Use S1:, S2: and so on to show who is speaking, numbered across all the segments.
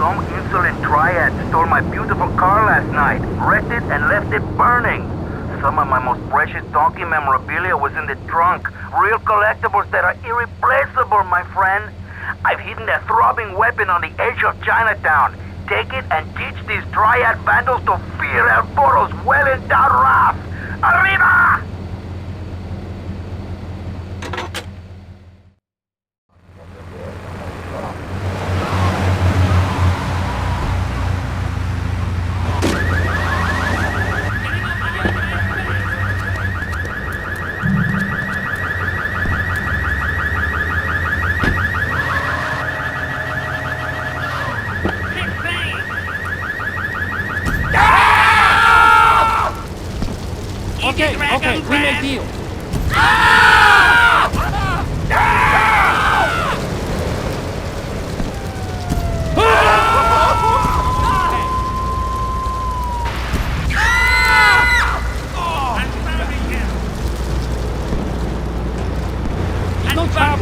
S1: Some insolent triad stole my beautiful car last night, wrecked it and left it burning. Some of my most precious donkey memorabilia was in the trunk. Real collectibles that are irreplaceable, my friend. I've hidden a throbbing weapon on the edge of Chinatown. Take it and teach these triad vandals to fear El Foro's well-endowed wrath. Arriba!
S2: Okay, we make deal. No trouble.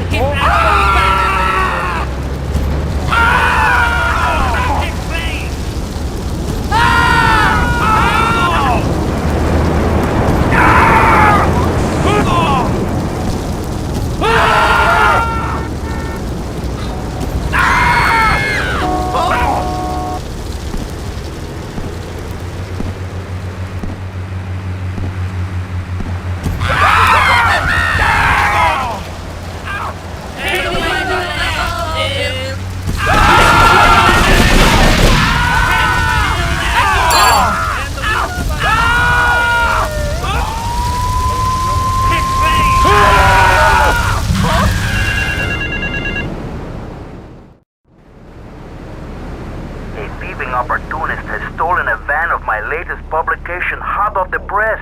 S1: Opportunist has stolen a van of my latest publication hot off the press.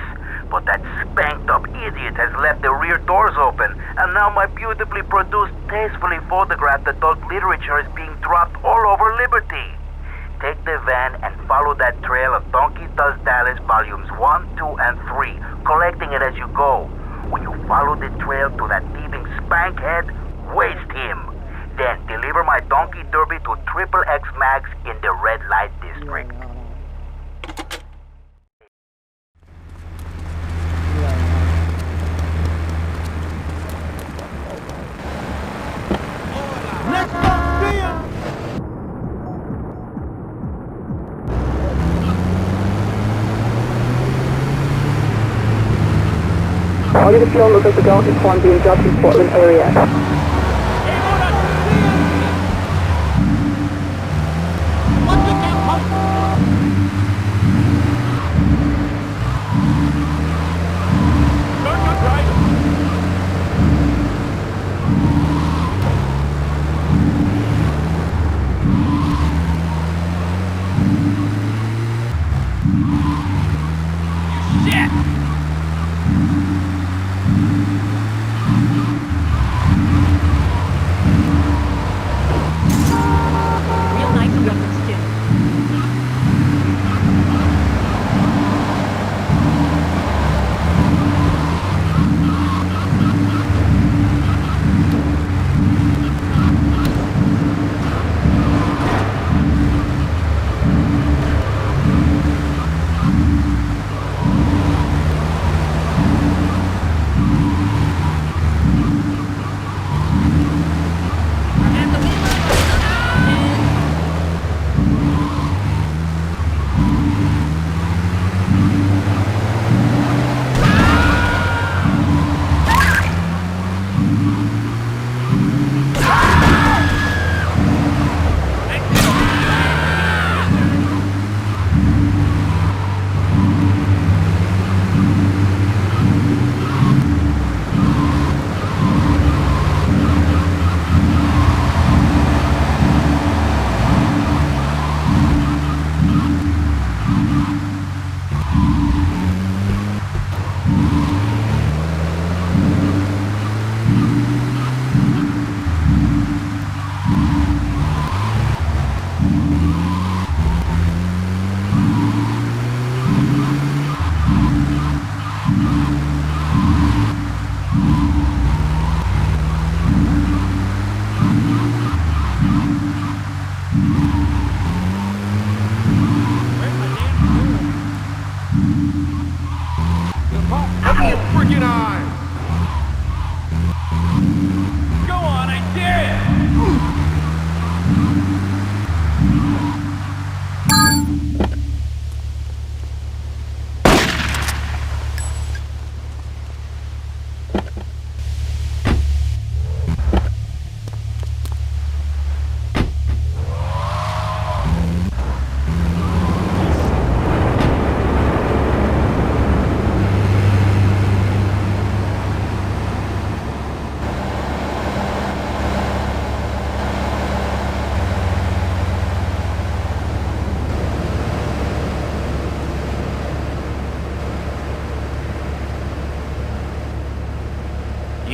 S1: But that spanked-up idiot has left the rear doors open, and now my beautifully produced, tastefully photographed adult literature is being dropped all over Liberty. Take the van and follow that trail of Donkey Does Dallas volumes 1, 2, and 3, collecting it as you go. When you follow the trail to that thieving spankhead, waste him. Then deliver my donkey derby to Triple X Max in the red light district.
S3: Audio fuel looks like the donkey spawn being dropped in Portland area.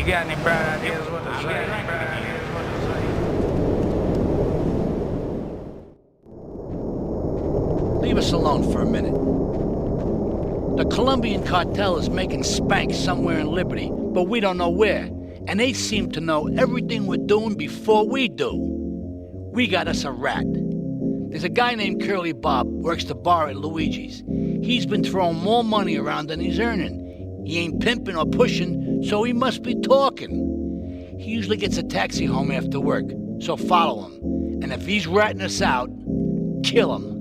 S4: You got any bright ideas what to say?
S5: Leave us alone for a minute. The Colombian cartel is making spank somewhere in Liberty, but we don't know where. And they seem to know everything we're doing before we do. We got us a rat. There's a guy named Curly Bob, works the bar at Luigi's. He's been throwing more money around than he's earning. He ain't pimping or pushing, so he must be talking. He usually gets a taxi home after work, so follow him. And if he's ratting us out, kill him.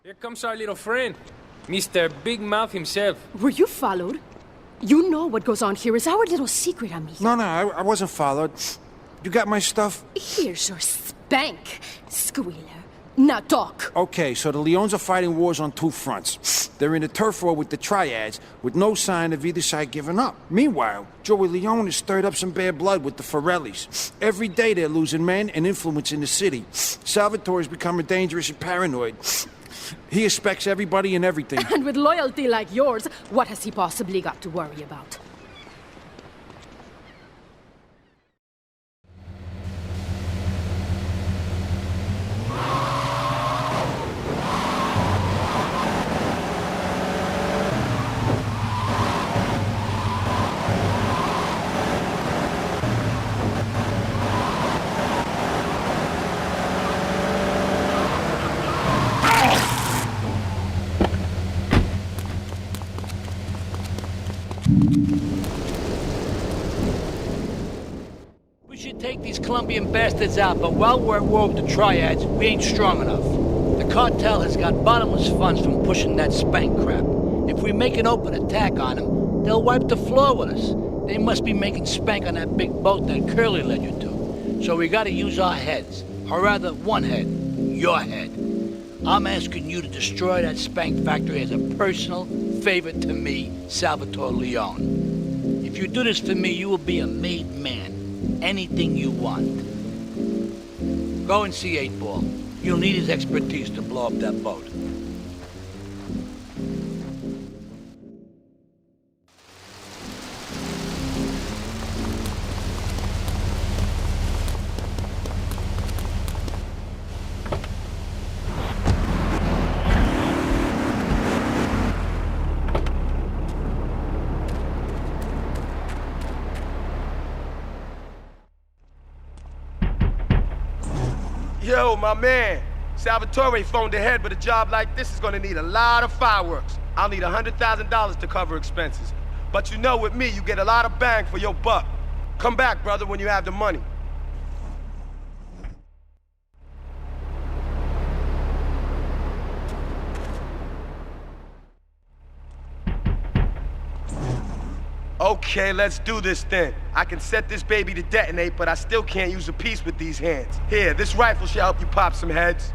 S6: Here comes our little friend, Mr. Big Mouth himself.
S7: Were you followed? You know what goes on here is our little secret, amigo.
S8: No, I wasn't followed. You got my stuff?
S7: Here's your spank, squealer. Now talk.
S8: Okay, so the Leons are fighting wars on two fronts. They're in a turf war with the Triads, with no sign of either side giving up. Meanwhile, Joey Leone has stirred up some bad blood with the Forellis. Every day they're losing men and influence in the city. Salvatore's becoming dangerous and paranoid. He expects everybody and everything.
S7: And with loyalty like yours, what has he possibly got to worry about?
S5: We should take these Colombian bastards out, but while we're at war with the Triads, we ain't strong enough. The cartel has got bottomless funds from pushing that spank crap. If we make an open attack on them, they'll wipe the floor with us. They must be making spank on that big boat that Curly led you to. So we gotta use our heads. Or rather, one head. Your head. I'm asking you to destroy that spank factory as a personal favor to me, Salvatore Leone. If you do this for me, you will be a made man. Anything you want. Go and see 8-Ball. You'll need his expertise to blow up that boat.
S9: Yo, my man. Salvatore phoned ahead, but a job like this is gonna need a lot of fireworks. I'll need $100,000 to cover expenses. But you know with me, you get a lot of bang for your buck. Come back, brother, when you have the money. Okay, let's do this then. I can set this baby to detonate, but I still can't use a piece with these hands. Here, this rifle should help you pop some heads.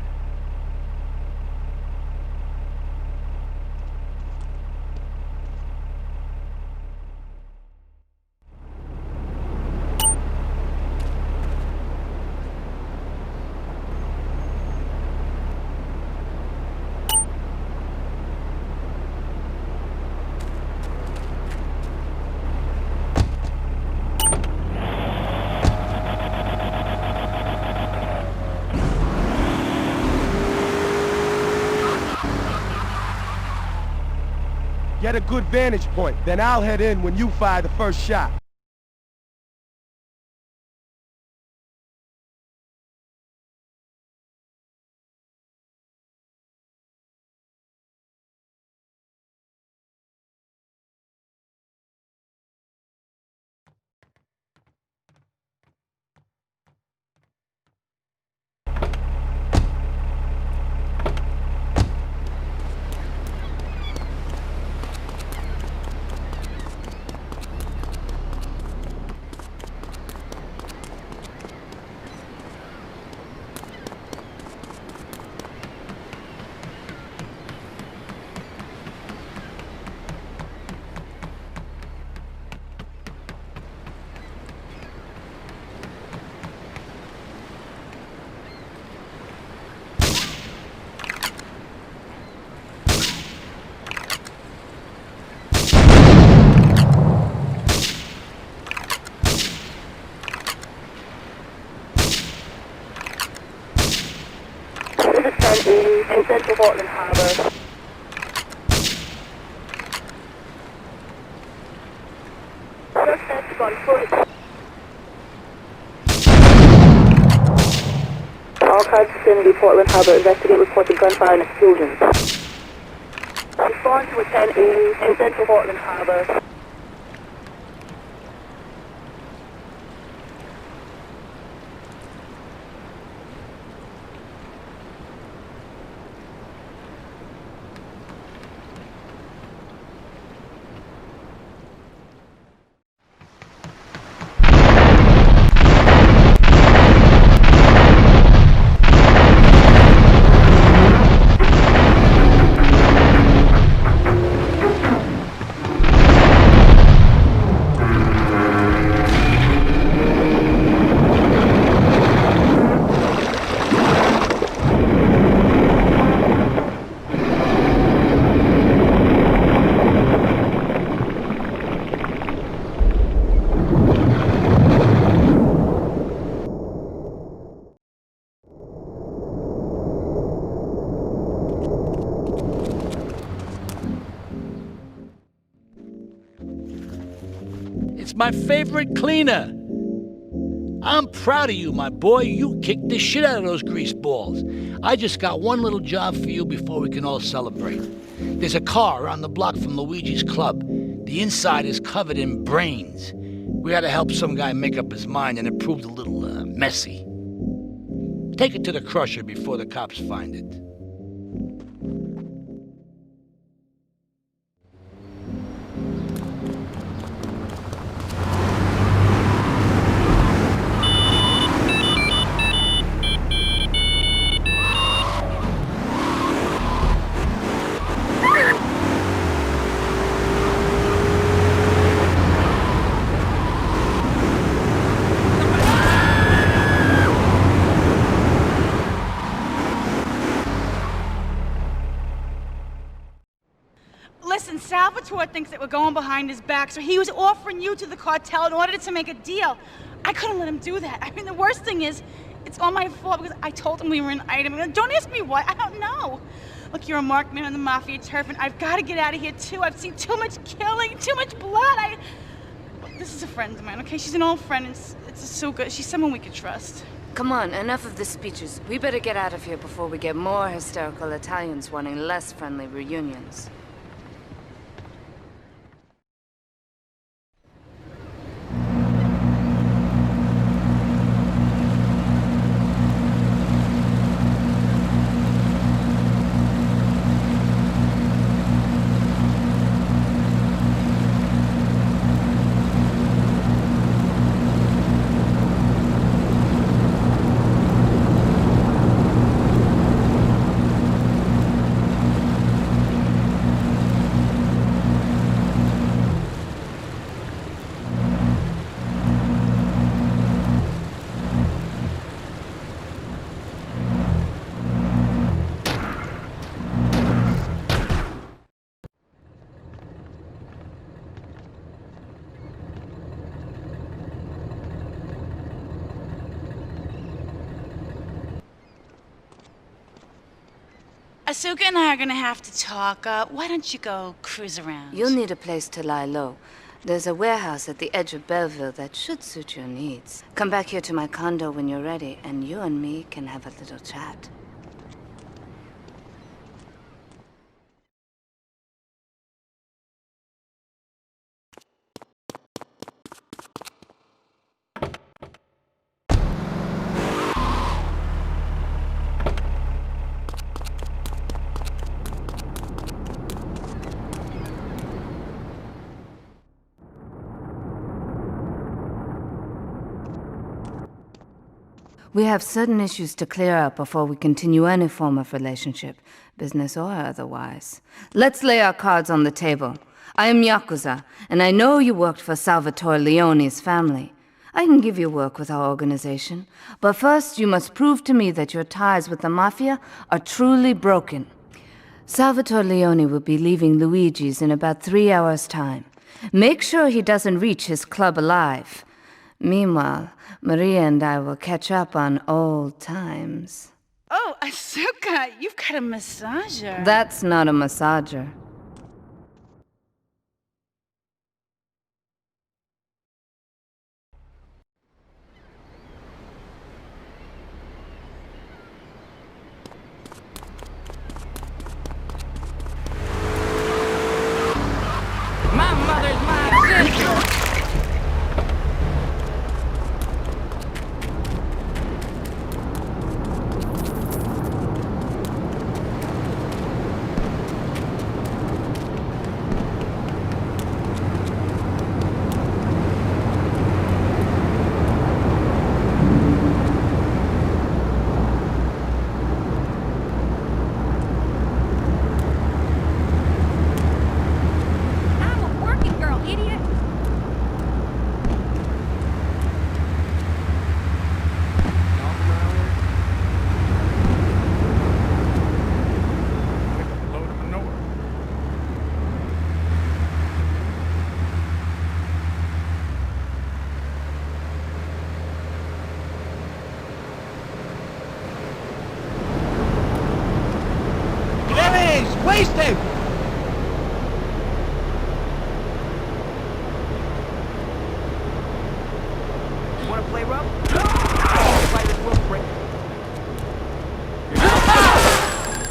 S9: Get a good vantage point, then I'll head in when you fire the first shot.
S3: In central Portland Harbor. Suspect on foot. Archives vicinity, Portland Harbor. Investigate reported gunfire and explosions. Respond to a 1080 in central Portland Harbor.
S5: It's my favorite cleaner. I'm proud of you, my boy. You kicked the shit out of those grease balls. I just got one little job for you before we can all celebrate. There's a car around the block from Luigi's club. The inside is covered in brains. We had to help some guy make up his mind, and it proved a little messy. Take it to the crusher before the cops find it.
S10: Listen, Salvatore thinks that we're going behind his back, so he was offering you to the cartel in order to make a deal. I couldn't let him do that. I mean, the worst thing is, it's all my fault because I told him we were an item. Don't ask me why, I don't know. Look, you're a marked man on the Mafia turf, and I've got to get out of here, too. I've seen too much killing, too much blood. This is a friend of mine, okay? She's an old friend. It's so good. She's someone we could trust.
S11: Come on, enough of the speeches. We better get out of here before we get more hysterical Italians wanting less friendly reunions.
S10: Asuka and I are gonna have to talk. Why don't you go cruise around?
S11: You'll need a place to lie low. There's a warehouse at the edge of Belleville that should suit your needs. Come back here to my condo when you're ready, and you and me can have a little chat. We have certain issues to clear up before we continue any form of relationship, business or otherwise. Let's lay our cards on the table. I am Yakuza, and I know you worked for Salvatore Leone's family. I can give you work with our organization, but first you must prove to me that your ties with the Mafia are truly broken. Salvatore Leone will be leaving Luigi's in about 3 hours' time. Make sure he doesn't reach his club alive. Meanwhile, Maria and I will catch up on old times.
S10: Oh, Asuka, you've got a massager.
S11: That's not a massager.
S2: My mother's my sister!
S12: Wasted!
S13: Want to play rough? Fighters will break.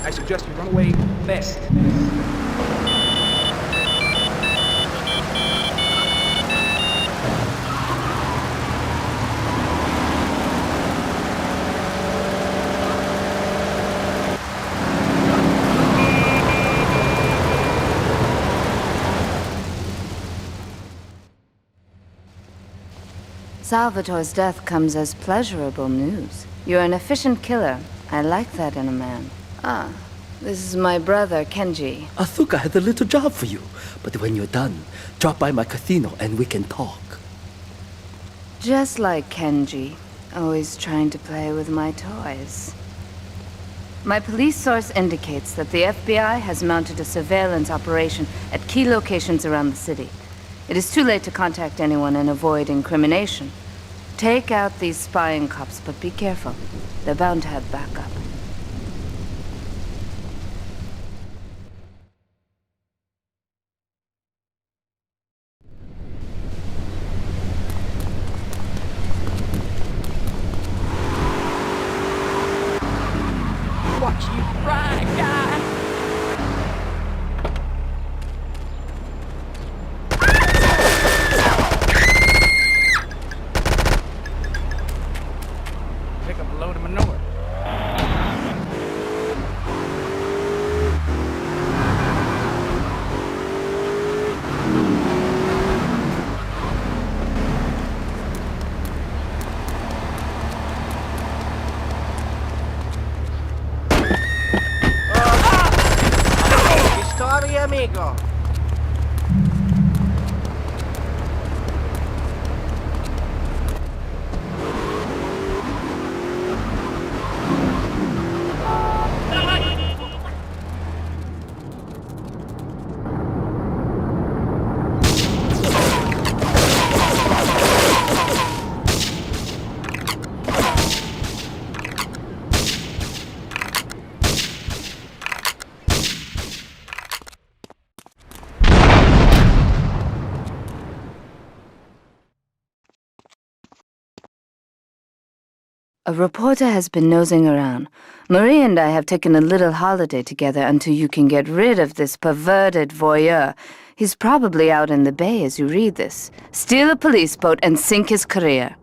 S12: I suggest you run away fast.
S11: Salvatore's death comes as pleasurable news. You're an efficient killer. I like that in a man. Ah, this is my brother, Kenji.
S14: Asuka has a little job for you, but when you're done, drop by my casino and we can talk.
S11: Just like Kenji, always trying to play with my toys. My police source indicates that the FBI has mounted a surveillance operation at key locations around the city. It is too late to contact anyone and avoid incrimination. Take out these spying cops, but be careful. They're bound to have backup.
S4: A load of manure.
S13: Story, amigo.
S11: A reporter has been nosing around. Marie and I have taken a little holiday together until you can get rid of this perverted voyeur. He's probably out in the bay as you read this. Steal a police boat and sink his career.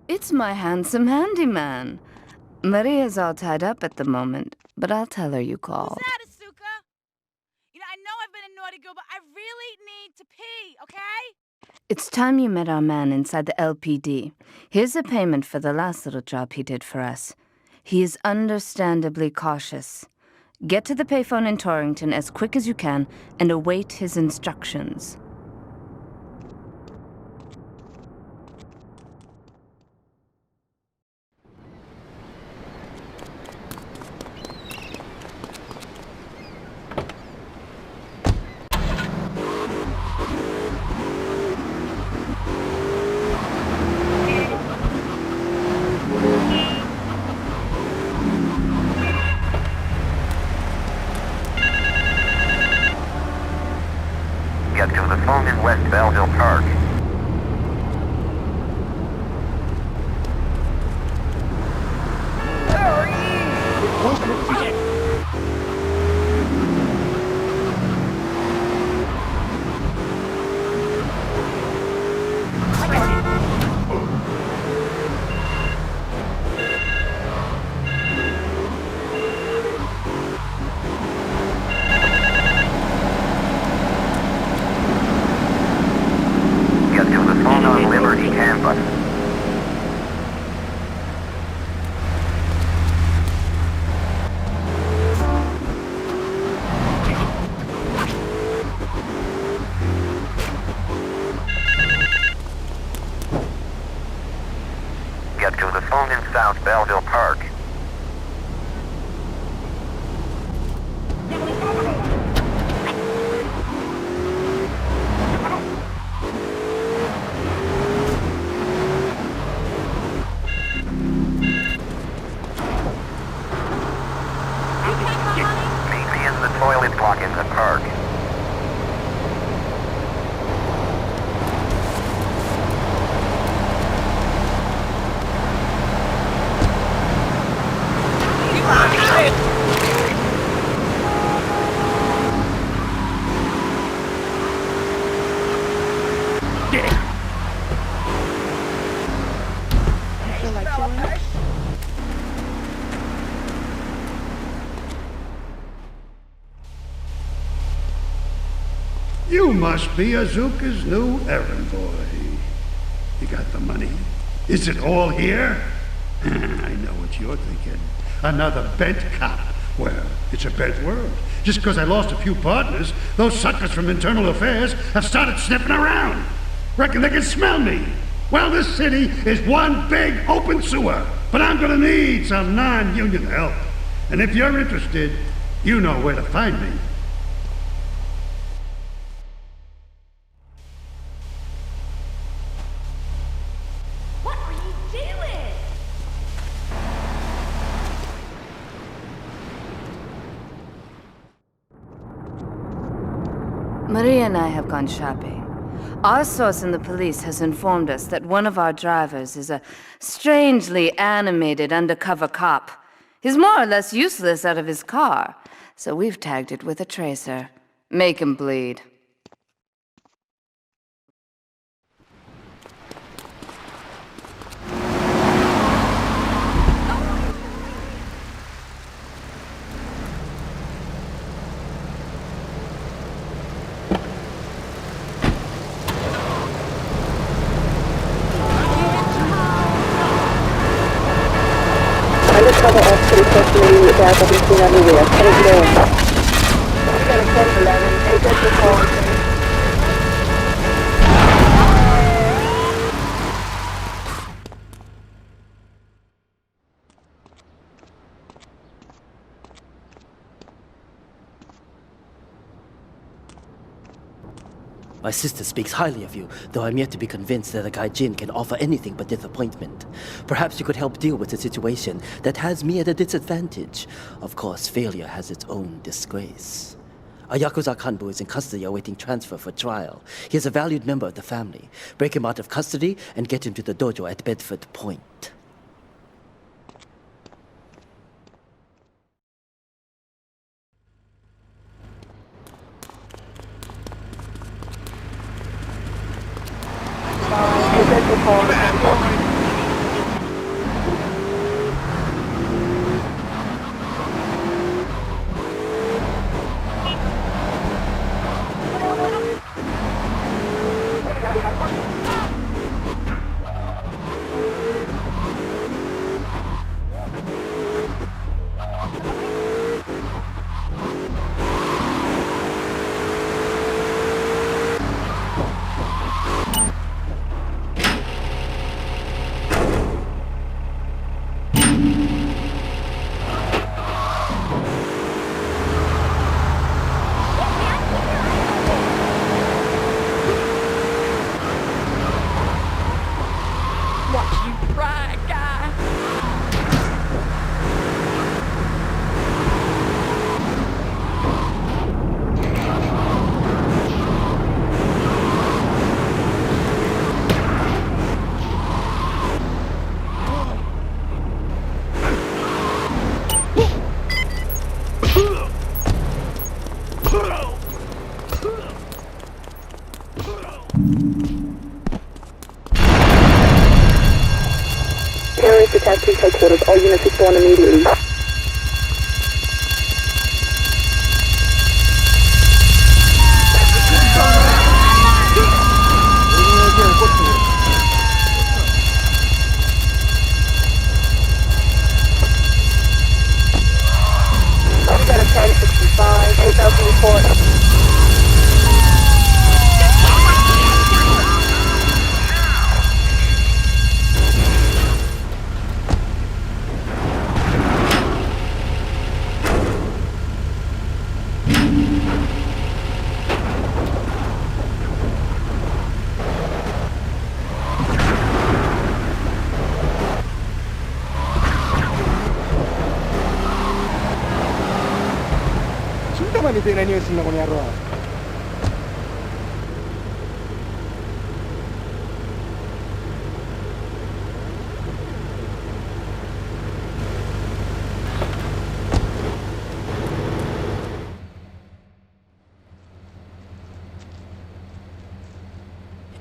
S11: It's my handsome handyman. Maria's all tied up at the moment, but I'll tell her you called.
S10: Who's that, Asuka? You know, I know I've been a naughty girl, but I really need to pee, okay?
S11: It's time you met our man inside the LPD. Here's a payment for the last little job he did for us. He is understandably cautious. Get to the payphone in Torrington as quick as you can and await his instructions.
S1: Get to the phone in West Belleville Park. On Liberty campus. Get to the phone in South Belleville Park. Toilet block in the park.
S3: feel like killing?
S15: You must be Azuka's new errand boy. You got the money? Is it all here? I know what you're thinking. Another bent cop. Well, it's a bent world. Just because I lost a few partners, those suckers from Internal Affairs have started sniffing around. Reckon they can smell me. Well, this city is one big open sewer. But I'm gonna need some non-union help. And if you're interested, you know where to find me.
S11: Maria and I have gone shopping. Our source in the police has informed us that one of our drivers is a strangely animated undercover cop. He's more or less useless out of his car, so we've tagged it with a tracer. Make him bleed.
S3: Undercover off pretty close to me with guys I've been seen everywhere. Can it go? We got a 7-11. Take that to call.
S14: My sister speaks highly of you, though I'm yet to be convinced that a guy Jin can offer anything but disappointment. Perhaps you could help deal with a situation that has me at a disadvantage. Of course, failure has its own disgrace. A Yakuza Kanbu is in custody awaiting transfer for trial. He is a valued member of the family. Break him out of custody and get him to the dojo at Bedford Point.
S3: Police headquarters. All units respond immediately. We got a 1065, 8,000 report.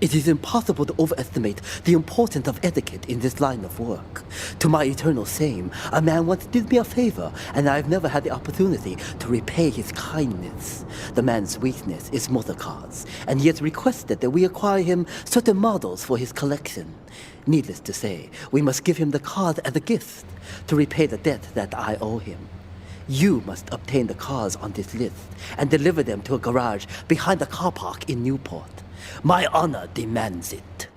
S14: It is impossible to overestimate the importance of etiquette in this line of work. To my eternal shame, a man once did me a favor, and I have never had the opportunity to repay his kindness. The man's weakness is motor cars, and he has requested that we acquire him certain models for his collection. Needless to say, we must give him the cars as a gift to repay the debt that I owe him. You must obtain the cars on this list and deliver them to a garage behind the car park in Newport. My honor demands it.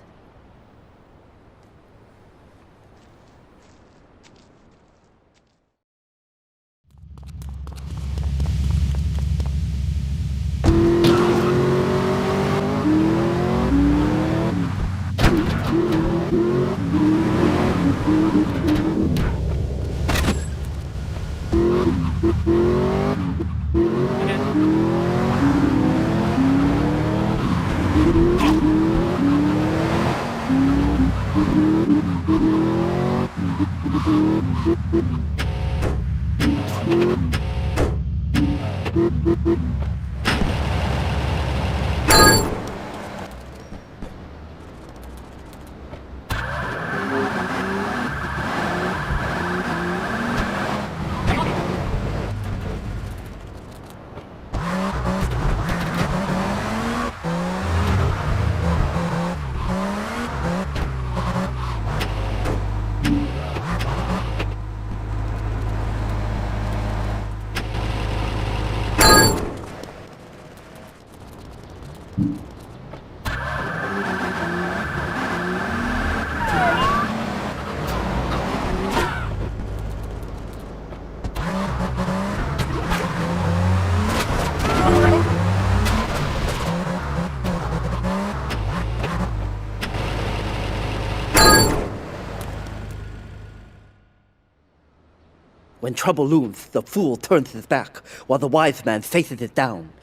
S14: When trouble looms, the fool turns his back, while the wise man faces it down.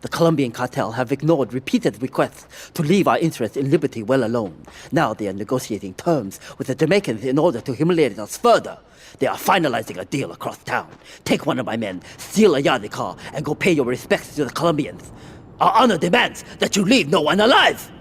S14: The Colombian cartel have ignored repeated requests to leave our interests in liberty well alone. Now they are negotiating terms with the Jamaicans in order to humiliate us further. They are finalizing a deal across town. Take one of my men, steal a Yardley car, and go pay your respects to the Colombians. Our honor demands that you leave no one alive!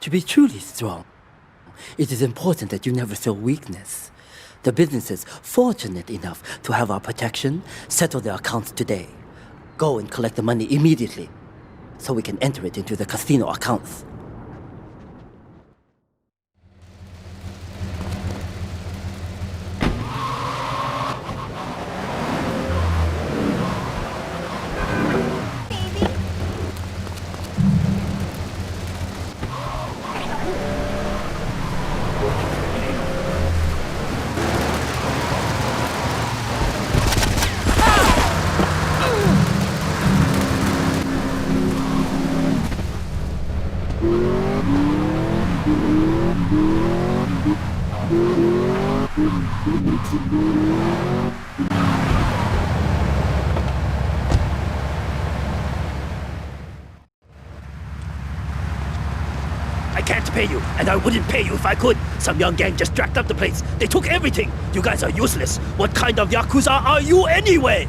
S14: To be truly strong, it is important that you never show weakness. The businesses fortunate enough to have our protection settle their accounts today. Go and collect the money immediately, so we can enter it into the casino accounts. can't pay you, and I wouldn't pay you if I could. Some young gang just jacked up the place. They took everything. You guys are useless. What kind of Yakuza are you anyway?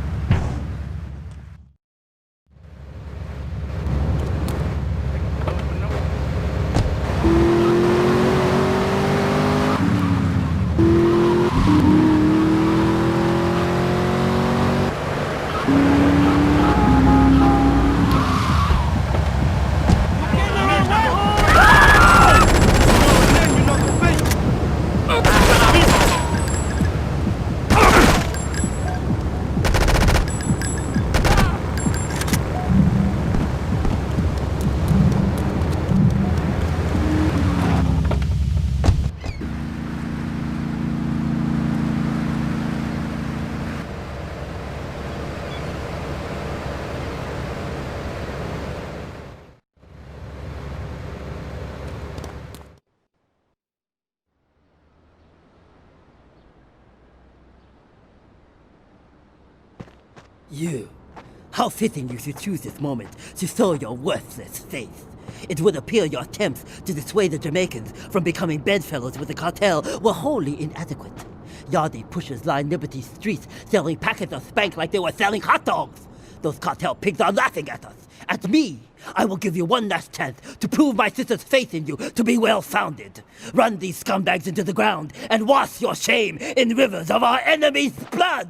S14: You. How fitting you should choose this moment to show your worthless faith. It would appear your attempts to dissuade the Jamaicans from becoming bedfellows with the cartel were wholly inadequate. Yardie pushers line Liberty streets selling packets of spank like they were selling hot dogs. Those cartel pigs are laughing at us. At me. I will give you one last chance to prove my sister's faith in you to be well-founded. Run these scumbags into the ground and wash your shame in rivers of our enemies' blood!